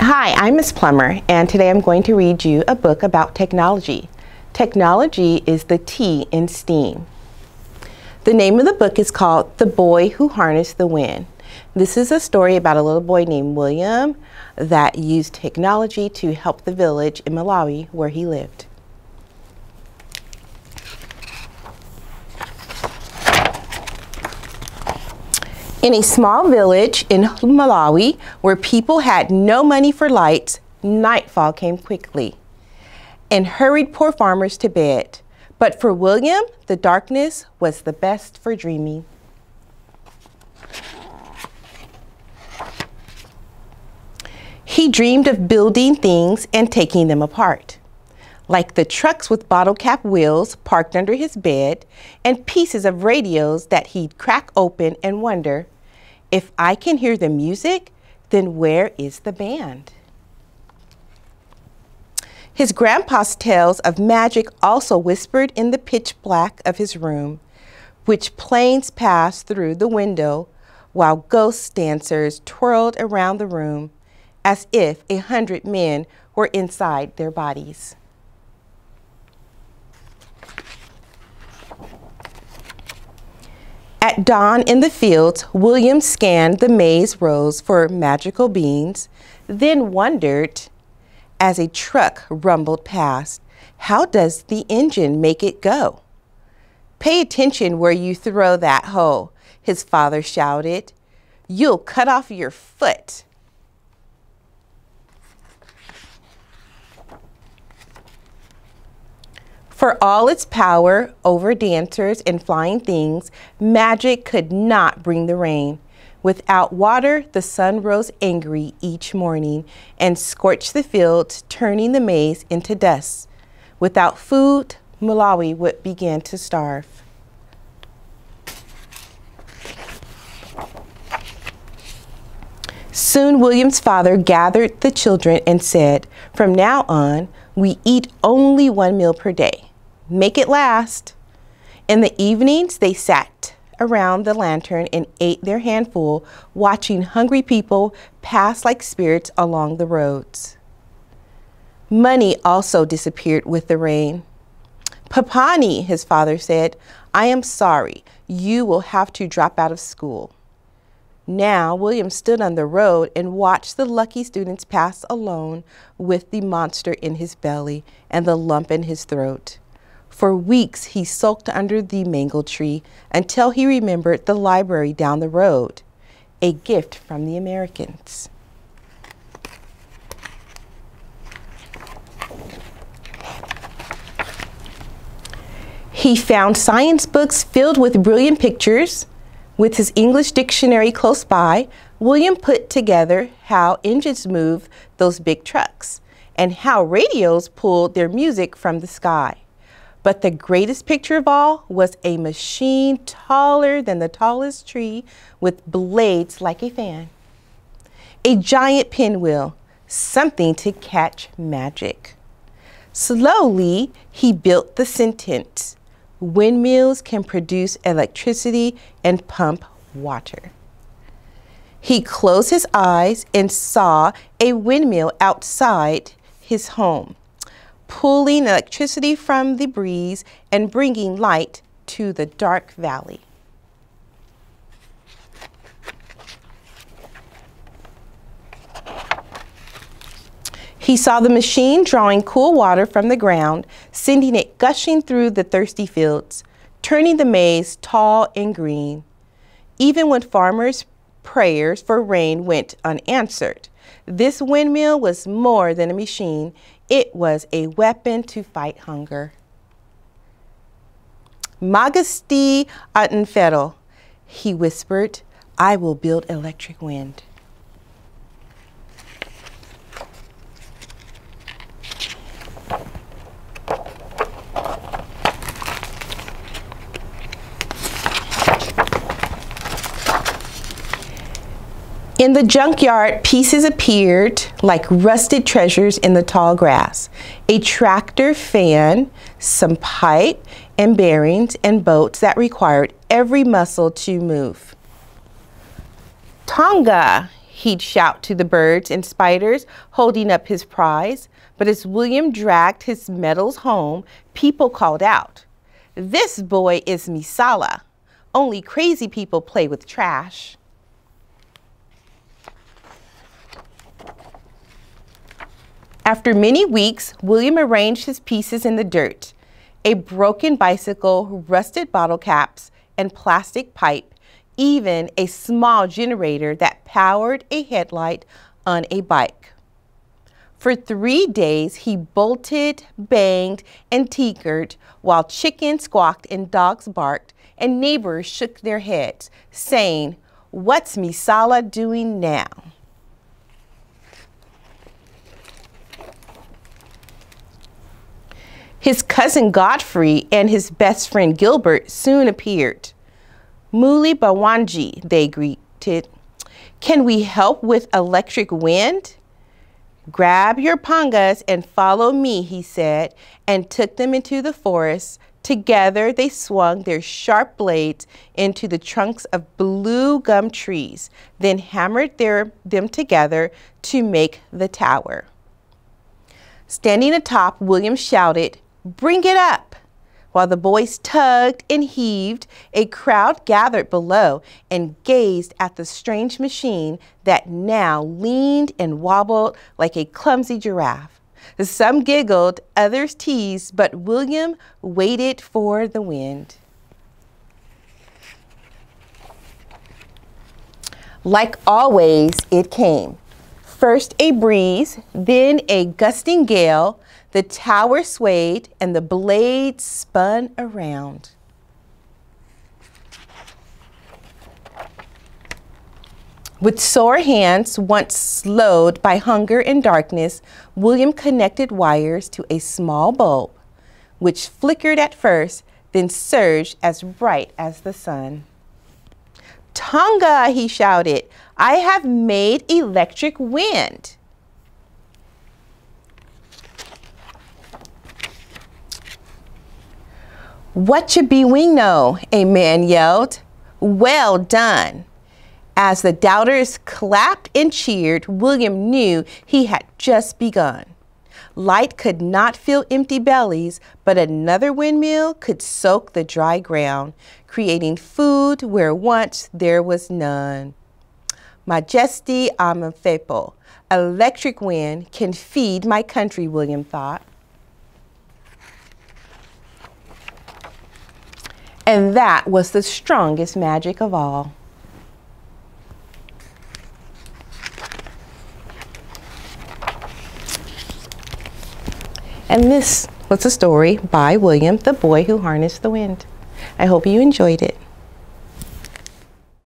Hi, I'm Miss Plummer, and today I'm going to read you a book about technology. Technology is the T in STEAM. The name of the book is called The Boy Who Harnessed the Wind. This is a story about a little boy named William that used technology to help the village in Malawi where he lived. In a small village in Malawi where people had no money for lights, nightfall came quickly and hurried poor farmers to bed. But for William, the darkness was the best for dreaming. He dreamed of building things and taking them apart, like the trucks with bottle cap wheels parked under his bed and pieces of radios that he'd crack open and wonder, if I can hear the music, then where is the band? His grandpa's tales of magic also whispered in the pitch black of his room, which planes passed through the window while ghost dancers twirled around the room as if 100 men were inside their bodies. At dawn in the fields, William scanned the maize rows for magical beans, then wondered, as a truck rumbled past, how does the engine make it go? Pay attention where you throw that hoe, his father shouted. You'll cut off your foot. For all its power over dancers and flying things, magic could not bring the rain. Without water, the sun rose angry each morning and scorched the fields, turning the maize into dust. Without food, Malawi would begin to starve. Soon William's father gathered the children and said, "From now on, we eat only one meal per day. Make it last." In the evenings, they sat around the lantern and ate their handful, watching hungry people pass like spirits along the roads. Money also disappeared with the rain. "Papani," his father said, "I am sorry. You will have to drop out of school." Now, William stood on the road and watched the lucky students pass alone with the monster in his belly and the lump in his throat. For weeks, he sulked under the mango tree until he remembered the library down the road, a gift from the Americans. He found science books filled with brilliant pictures. With his English dictionary close by, William put together how engines move those big trucks and how radios pulled their music from the sky. But the greatest picture of all was a machine taller than the tallest tree with blades like a fan. A giant pinwheel, something to catch magic. Slowly, he built the sentence, "Windmills can produce electricity and pump water." He closed his eyes and saw a windmill outside his home, pulling electricity from the breeze and bringing light to the dark valley. He saw the machine drawing cool water from the ground, sending it gushing through the thirsty fields, turning the maize tall and green. Even when farmers' prayers for rain went unanswered, this windmill was more than a machine. It was a weapon to fight hunger. "Magasti Attenfero," he whispered, "I will build electric wind." In the junkyard, pieces appeared like rusted treasures in the tall grass. A tractor fan, some pipe and bearings and bolts that required every muscle to move. "Tonga," he'd shout to the birds and spiders, holding up his prize. But as William dragged his medals home, people called out, "This boy is Misala. Only crazy people play with trash." After many weeks, William arranged his pieces in the dirt. A broken bicycle, rusted bottle caps, and plastic pipe, even a small generator that powered a headlight on a bike. For 3 days, he bolted, banged, and tinkered while chickens squawked and dogs barked and neighbors shook their heads, saying, "What's Misala doing now?" His cousin Godfrey and his best friend Gilbert soon appeared. "Muli Bawanji," they greeted. "Can we help with electric wind?" "Grab your pangas and follow me," he said, and took them into the forest. Together they swung their sharp blades into the trunks of blue gum trees, then hammered them together to make the tower. Standing atop, William shouted, "Bring it up!" While the boys tugged and heaved, a crowd gathered below and gazed at the strange machine that now leaned and wobbled like a clumsy giraffe. Some giggled, others teased, but William waited for the wind. Like always, it came. First a breeze, then a gusting gale. The tower swayed and the blades spun around. With sore hands, once slowed by hunger and darkness, William connected wires to a small bulb, which flickered at first, then surged as bright as the sun. "Tonga," he shouted, "I have made electric wind." "What you be we know?" a man yelled. "Well done." As the doubters clapped and cheered, William knew he had just begun. Light could not fill empty bellies, but another windmill could soak the dry ground, creating food where once there was none. Majesty Amenhotep, electric wind can feed my country, William thought. And that was the strongest magic of all. And this was a story by William, the Boy Who Harnessed the Wind. I hope you enjoyed it.